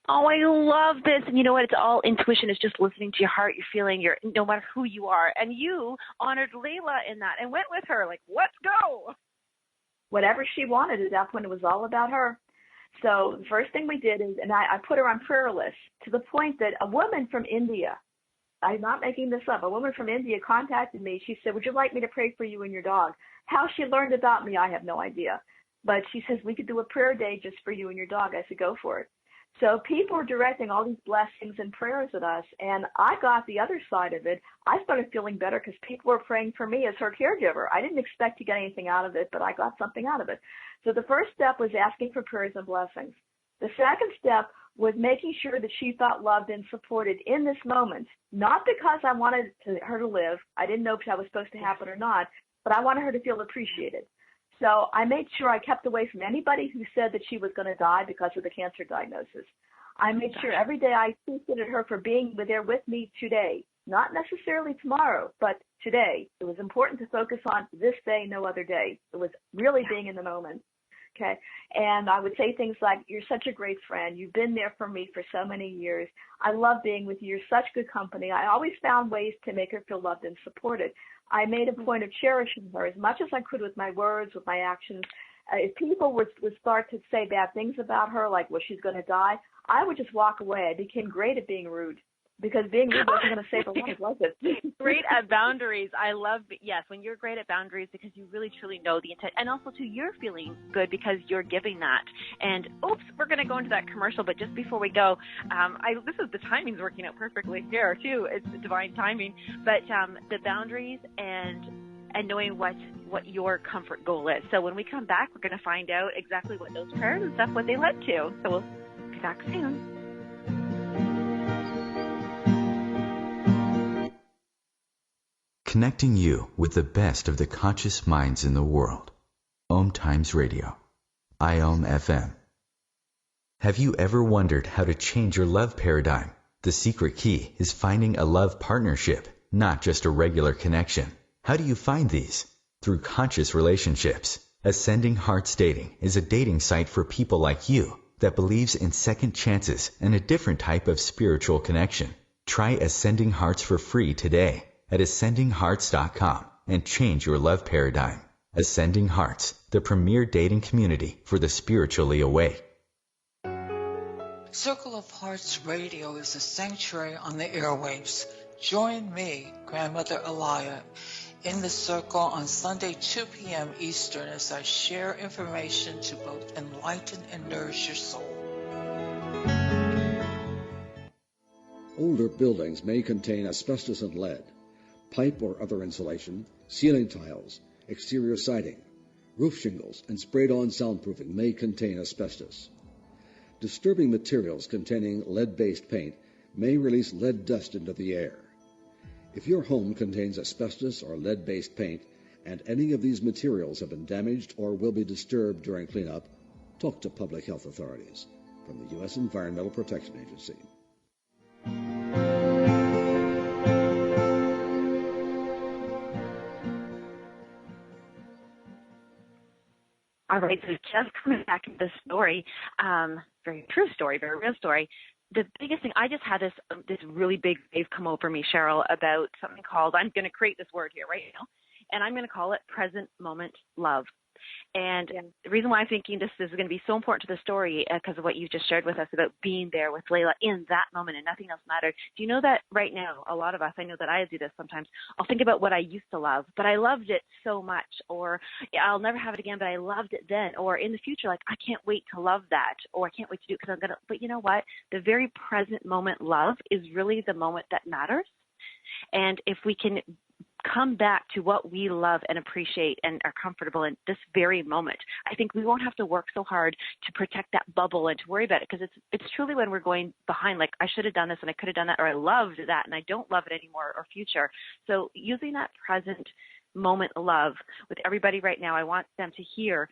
Oh, I love this. And you know what? It's all intuition. It's just listening to your heart, your feeling, no matter who you are. And you honored Layla in that and went with her. Like, let's go.
Whatever she wanted at that point, it was all about her. So the first thing we did is, and I put her on prayer lists to the point that a woman from India, I'm not making this up, a woman from India contacted me. She said, "Would you like me to pray for you and your dog?" How she learned about me, I have no idea. But she says, "We could do a prayer day just for you and your dog." I said, "Go for it." So people are directing all these blessings and prayers at us, and I got the other side of it. I started feeling better because people were praying for me as her caregiver. I didn't expect to get anything out of it, but I got something out of it. So the first step was asking for prayers and blessings. The second step was making sure that she felt loved and supported in this moment, not because I wanted her to live. I didn't know if that was supposed to happen or not, but I wanted her to feel appreciated. So I made sure I kept away from anybody who said that she was going to die because of the cancer diagnosis. I made sure every day I appreciated her for being there with me today, not necessarily tomorrow, but today. It was important to focus on this day, no other day. It was really being in the moment. Okay. And I would say things like, "You're such a great friend. You've been there for me for so many years. I love being with you. You're such good company." I always found ways to make her feel loved and supported. I made a point of cherishing her as much as I could with my words, with my actions. If people would start to say bad things about her, like, "Well, she's going to die," I would just walk away. I became great at being rude. Because being rude wasn't going to save her life, was it?
Great at boundaries. I love, yes, when you're great at boundaries because you really truly know the intent. And also, too, you're feeling good because you're giving that. And, oops, we're going to go into that commercial. But just before we go, the timing's working out perfectly here, too. It's divine timing. But the boundaries and knowing what your comfort goal is. So when we come back, we're going to find out exactly what those prayers and stuff, what they led to. So we'll be back soon.
Connecting you with the best of the conscious minds in the world. Om Times Radio. IOM FM. Have you ever wondered how to change your love paradigm? The secret key is finding a love partnership, not just a regular connection. How do you find these? Through conscious relationships. Ascending Hearts Dating is a dating site for people like you that believes in second chances and a different type of spiritual connection. Try Ascending Hearts for free today at ascendinghearts.com and change your love paradigm. Ascending Hearts, the premier dating community for the spiritually awake.
Circle of Hearts Radio is a sanctuary on the airwaves. Join me, Grandmother Elia, in the circle on Sunday 2 p.m. Eastern as I share information to both enlighten and nourish your soul.
Older buildings may contain asbestos and lead. Pipe or other insulation, ceiling tiles, exterior siding, roof shingles, and sprayed-on soundproofing may contain asbestos. Disturbing materials containing lead-based paint may release lead dust into the air. If your home contains asbestos or lead-based paint, and any of these materials have been damaged or will be disturbed during cleanup, talk to public health authorities. From the U.S. Environmental Protection Agency.
All right, so just coming back to this story, very true story, very real story. The biggest thing, I just had this really big wave come over me, Cheryl, about something called, I'm going to create this word here right now, and I'm going to call it present moment love. And the reason why I'm thinking this is going to be so important to the story because of what you just shared with us about being there with Layla in that moment and nothing else mattered. Do you know that right now, a lot of us, I know that I do this sometimes, I'll think about what I used to love, but I loved it so much, or I'll never have it again, but I loved it then, or in the future, like I can't wait to love that, or I can't wait to do it because I'm going to, but you know what? The very present moment love is really the moment that matters. And if we can come back to what we love and appreciate and are comfortable in this very moment, I think we won't have to work so hard to protect that bubble and to worry about it, because it's truly when we're going behind, like I should have done this and I could have done that, or I loved that and I don't love it anymore, or future. So using that present moment love with everybody right now, I want them to hear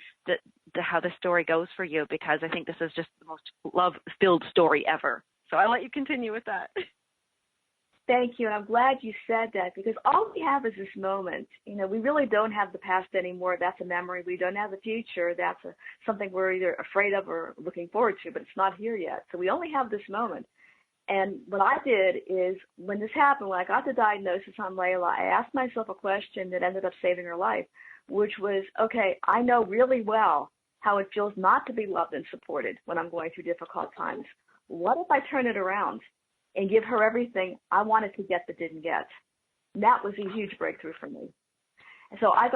how the story goes for you, because I think this is just the most love-filled story ever. So I'll let you continue with that.
Thank you, and I'm glad you said that, because all we have is this moment. You know, we really don't have the past anymore. That's a memory. We don't have the future. That's something we're either afraid of or looking forward to, but it's not here yet. So we only have this moment. And what I did is, when this happened, when I got the diagnosis on Layla, I asked myself a question that ended up saving her life, which was, okay, I know really well how it feels not to be loved and supported when I'm going through difficult times. What if I turn it around and give her everything I wanted to get but didn't get? And that was a huge breakthrough for me. And so I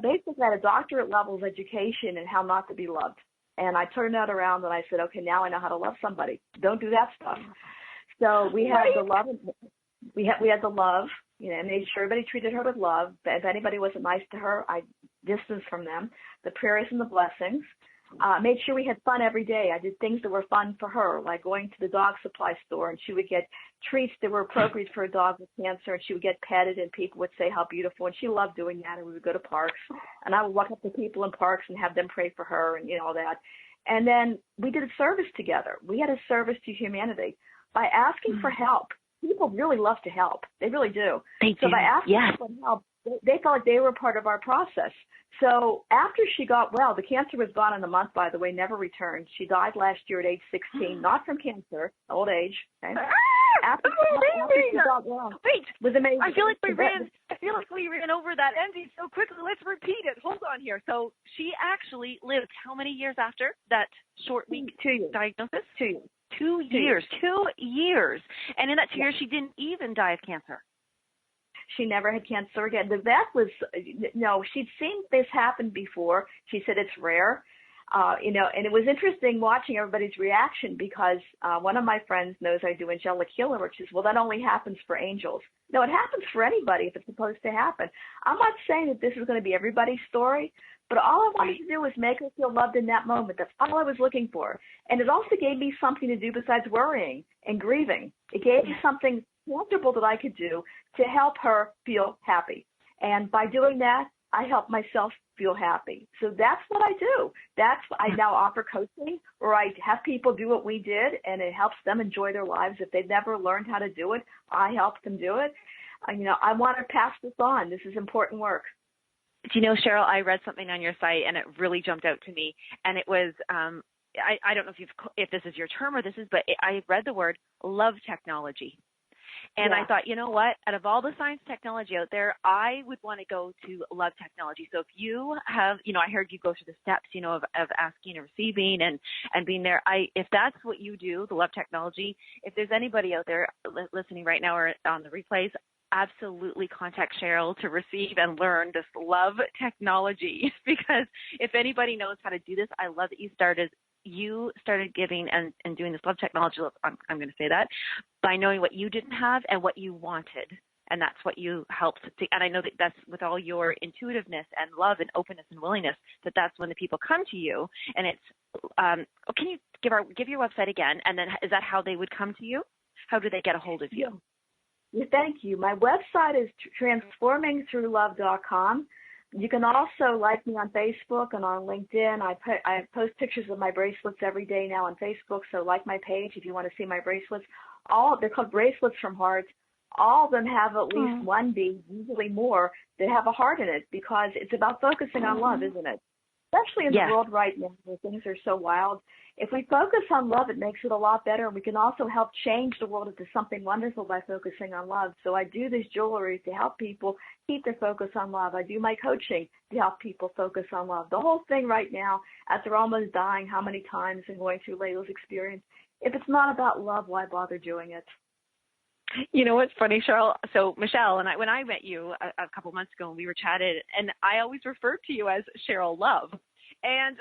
basically had a doctorate level education in how not to be loved. And I turned that around and I said, okay, now I know how to love somebody. Don't do that stuff. So we had the love. We had the love, you know, and made sure everybody treated her with love. But if anybody wasn't nice to her, I distanced from them. The prayers and the blessings. Made sure we had fun every day. I did things that were fun for her, like going to the dog supply store, and she would get treats that were appropriate for a dog with cancer, and she would get petted, and people would say how beautiful, and she loved doing that. And we would go to parks, and I would walk up to people in parks and have them pray for her and, you know, all that. And then we did a service together. We had a service to humanity by asking for help. People really love to help. They really do.
They do.
So by asking for help, they felt like they were part of our process. So after she got well, the cancer was gone in a month, by the way, never returned. She died last year at age 16, not from cancer, old age. Okay? After she got well,
wait,
it was amazing.
I feel like we ran over that ending so quickly. Let's repeat it. Hold on here. So she actually lived how many years after that short week
2 years.
diagnosis?
2 years.
2 years. 2 years. And in that 2 years, she didn't even die of cancer.
She never had cancer again. The vet was, no, she'd seen this happen before. She said it's rare. You know, and it was interesting watching everybody's reaction, because one of my friends knows I do angelic healing, which is, well, that only happens for angels. No, it happens for anybody if it's supposed to happen. I'm not saying that this is going to be everybody's story, but all I wanted to do was make her feel loved in that moment. That's all I was looking for. And it also gave me something to do besides worrying and grieving. It gave me something comfortable that I could do to help her feel happy. And by doing that, I help myself feel happy. So that's what I do. I now offer coaching, or I have people do what we did, and it helps them enjoy their lives. If they've never learned how to do it, I help them do it. You know, I want to pass this on. This is important work.
Do you know, Cheryl, I read something on your site, and it really jumped out to me. And it was, I don't know if this is your term or but I read the word love technology. And I thought, you know what, out of all the science technology out there, I would want to go to love technology. So if you have, you know, I heard you go through the steps, you know, of asking and receiving and being there. If that's what you do, the love technology, if there's anybody out there listening right now or on the replays, absolutely contact Cheryl to receive and learn this love technology, because if anybody knows how to do this, I love that you started giving and doing this love technology. I'm going to say that by knowing what you didn't have and what you wanted. And that's what you helped to, and I know that that's with all your intuitiveness and love and openness and willingness, that's when the people come to you. And it's, can you give your website again? And then is that how they would come to you? How do they get a hold of you?
Yeah, thank you. My website is transformingthroughlove.com. You can also like me on Facebook and on LinkedIn. I post pictures of my bracelets every day now on Facebook, so like my page if you want to see my bracelets. They're called Bracelets from Hearts. All of them have at least one bead, usually more, that have a heart in it, because it's about focusing on love, isn't it? especially in the world right now where things are so wild. If we focus on love, it makes it a lot better, and we can also help change the world into something wonderful by focusing on love. So I do this jewelry to help people keep their focus on love. I do my coaching to help people focus on love. The whole thing right now, as they're almost dying, how many times and going through Layla's experience, if it's not about love, why bother doing it?
You know what's funny, Cheryl? So Michelle and I, when I met you a couple months ago and we were chatted, and I always referred to you as Cheryl Love. And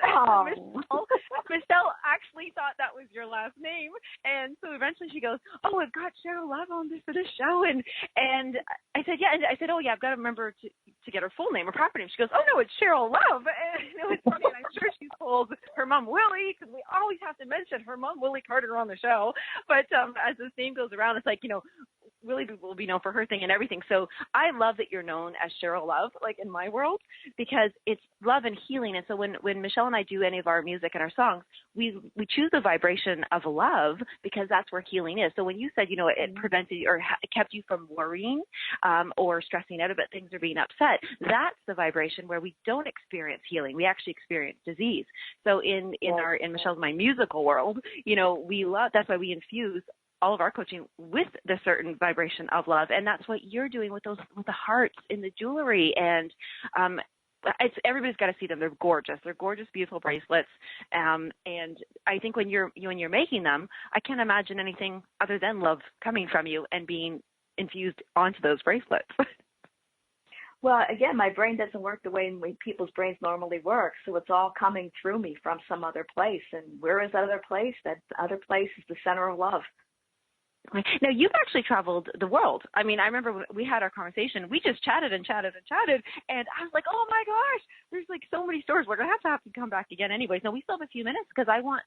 Michelle actually thought that was your last name. And so eventually she goes, oh, I've got Cheryl Love on this for this show. And I said, yeah. And I said, oh, yeah, I've got to remember to get her full name, her proper name. She goes, oh, no, it's Cheryl Love. And it was funny. And I'm sure she told her mom, Willie, because we always have to mention her mom, Willie Carter, on the show. But as this name goes around, it's like, you know, Willie will be known for her thing and everything. So I love that you're known as Cheryl Love, like in my world, because it's love and healing. And so when Michelle and I do any of our music and our songs, we choose the vibration of love because that's where healing is. So when you said, you know, it prevented or kept you from worrying or stressing out about things or being upset, that's the vibration where we don't experience healing. We actually experience disease. So in Michelle's my musical world, you know, we love, that's why we infuse all of our coaching with the certain vibration of love. And that's what you're doing with the hearts in the jewelry. And everybody's got to see them. They're gorgeous. They're gorgeous, beautiful bracelets. And I think when you're making them, I can't imagine anything other than love coming from you and being infused onto those bracelets.
Well, again, my brain doesn't work the way people's brains normally work, so it's all coming through me from some other place. And where is that other place? That other place is the center of love.
Now, you've actually traveled the world. I mean, I remember when we had our conversation, we just chatted, and I was like, oh, my gosh, there's like so many stories. We're going to have to come back again anyways. Now, we still have a few minutes because I want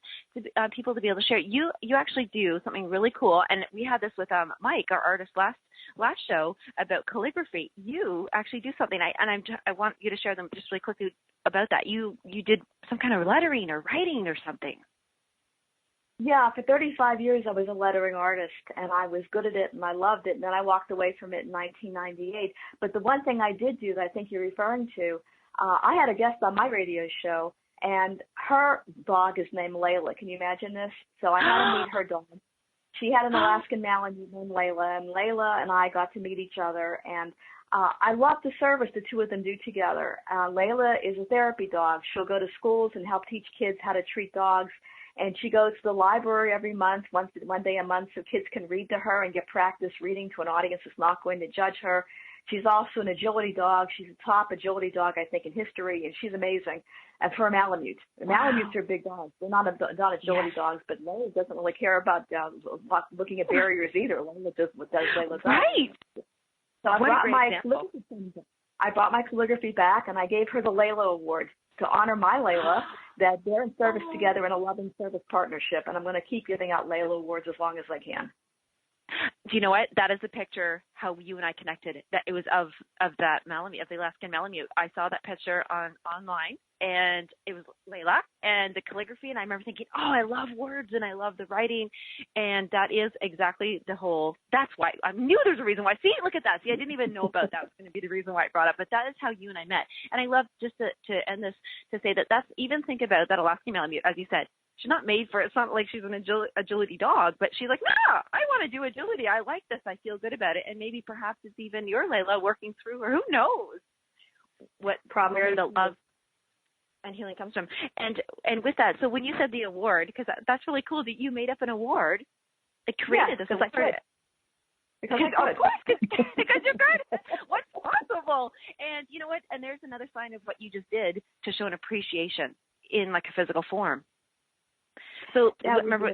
people to be able to share. You actually do something really cool, and we had this with Mike, our artist, last show about calligraphy. You actually do something, I want you to share them just really quickly about that. You did some kind of lettering or writing or something.
Yeah, for 35 years I was a lettering artist, and I was good at it, and I loved it, and then I walked away from it in 1998. But the one thing I did do that I think you're referring to, I had a guest on my radio show, and her dog is named Layla. Can you imagine this? So I had to meet her dog. She had an Alaskan Malamute named Layla, and Layla and I got to meet each other, and I love the service the two of them do together. Layla is a therapy dog. She'll go to schools and help teach kids how to treat dogs. And she goes to the library every month, one day a month, so kids can read to her and get practice reading to an audience that's not going to judge her. She's also an agility dog. She's a top agility dog, I think, in history, and she's amazing. And for a Malamute. Malamutes are big dogs. They're not agility dogs, but Layla doesn't really care about looking at barriers either. Layla does what Layla does.
Right.
So I brought my calligraphy back, and I gave her the Layla Award to honor my Layla, that they're in service together in a loving service partnership, and I'm going to keep giving out Layla Awards as long as I can.
Do you know what? That is the picture how you and I connected. That it was of that Malamute, of the Alaskan Malamute. I saw that picture online, and it was Layla and the calligraphy, and I remember thinking, oh, I love words and I love the writing, and that is exactly the whole. That's why I knew there's a reason why. See, look at that. See, I didn't even know about that was going to be the reason why I brought up, but that is how you and I met. And I love just to end this to say that's even think about that Alaskan Malamute, as you said. She's not made for it. It's not like she's an agility dog, but she's like, no, I want to do agility. I like this. I feel good about it. And maybe perhaps it's even your Layla working through, or who knows where the love and healing comes from. And with that, so when you said the award, because that's really cool that you made up an award, it created this award. Because you're good. What's possible? And you know what? And there's another sign of what you just did to show an appreciation in like a physical form. So remember,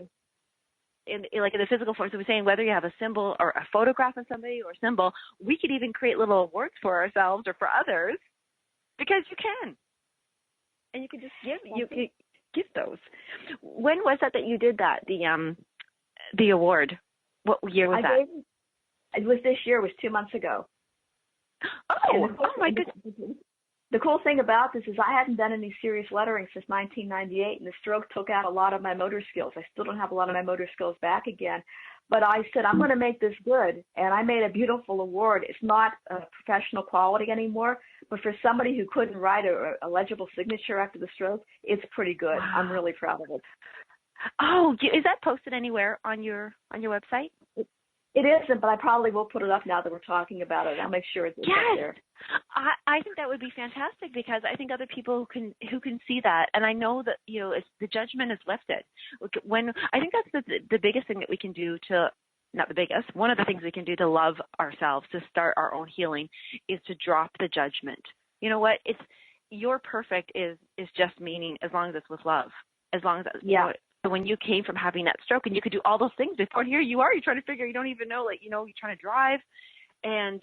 in the physical form, so we're saying whether you have a symbol or a photograph of somebody or a symbol, we could even create little awards for ourselves or for others because you can. And you can just give those. When was that you did that, the award? What year was that?
It was this year. It was 2 months ago.
Oh my goodness.
The cool thing about this is I hadn't done any serious lettering since 1998, and the stroke took out a lot of my motor skills. I still don't have a lot of my motor skills back again. But I said, I'm going to make this good. And I made a beautiful award. It's not a professional quality anymore, but for somebody who couldn't write a legible signature after the stroke, it's pretty good. Wow. I'm really proud of it.
Oh, is that posted anywhere on your website?
It isn't, but I probably will put it up now that we're talking about it. I'll make sure it's up there.
I think that would be fantastic because I think other people who can see that, and I know that the judgment is lifted. When I think that's the biggest thing that we can do to, not the biggest, one of the things we can do to love ourselves, to start our own healing, is to drop the judgment. You know what? It's you're perfect is just meaning as long as it's with love, as long as you know. When you came from having that stroke and you could do all those things before, and here you are, you're trying to figure, you don't even know, you're trying to drive and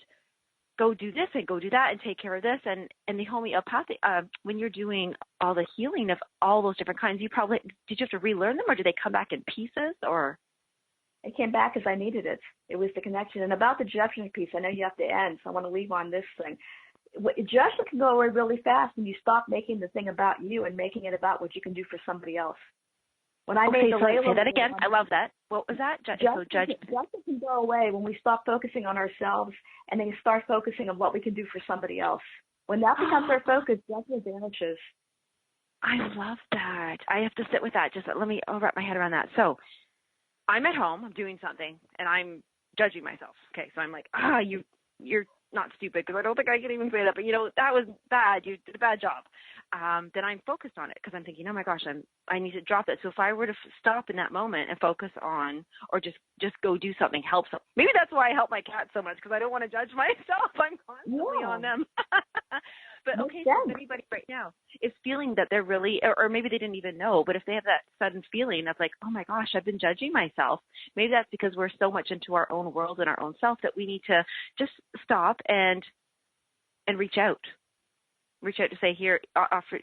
go do this and go do that and take care of this. And the homeopathic, when you're doing all the healing of all those different kinds, did you have to relearn them or did they come back in pieces or?
It came back as I needed it. It was the connection. And about the judgment piece, I know you have to end, so I want to leave on this thing. Judgment can go away really fast when you stop making the thing about you and making it about what you can do for somebody else. When I made the label,
say that again. I love that. What was that?
Judgment can go away when we stop focusing on ourselves and then start focusing on what we can do for somebody else. When that becomes our focus, judgment vanishes.
I love that. I have to sit with that. I'll wrap my head around that. So I'm at home, I'm doing something, and I'm judging myself. Okay, so I'm like, you're not stupid, because I don't think I can even say that, but that was bad. You did a bad job. Then I'm focused on it because I'm thinking, oh my gosh, I need to drop it. So if I were to stop in that moment and focus on, or just go do something, help some. Maybe that's why I help my cat so much, because I don't want to judge myself. I'm constantly on them. But okay, so if anybody right now is feeling that they're really, or maybe they didn't even know, but if they have that sudden feeling of like, oh my gosh, I've been judging myself, maybe that's because we're so much into our own world and our own self that we need to just stop and reach out. Reach out to say, here, offer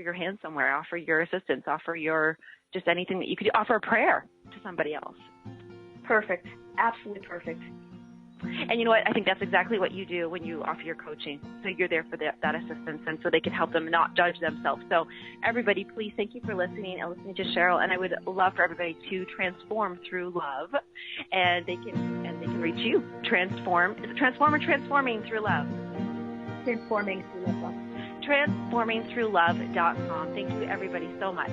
your hand somewhere, offer your assistance, offer your, just anything that you could do, offer a prayer to somebody else.
Perfect. Absolutely perfect.
And you know what? I think that's exactly what you do when you offer your coaching. So you're there for that assistance, and so they can help them not judge themselves. So everybody, please, thank you for listening and listening to Cheryl. And I would love for everybody to transform through love, and they can reach you. Transform. Is it transform or transforming through love?
Transforming through love.
transformingthroughlove.com. Thank you, everybody, so much.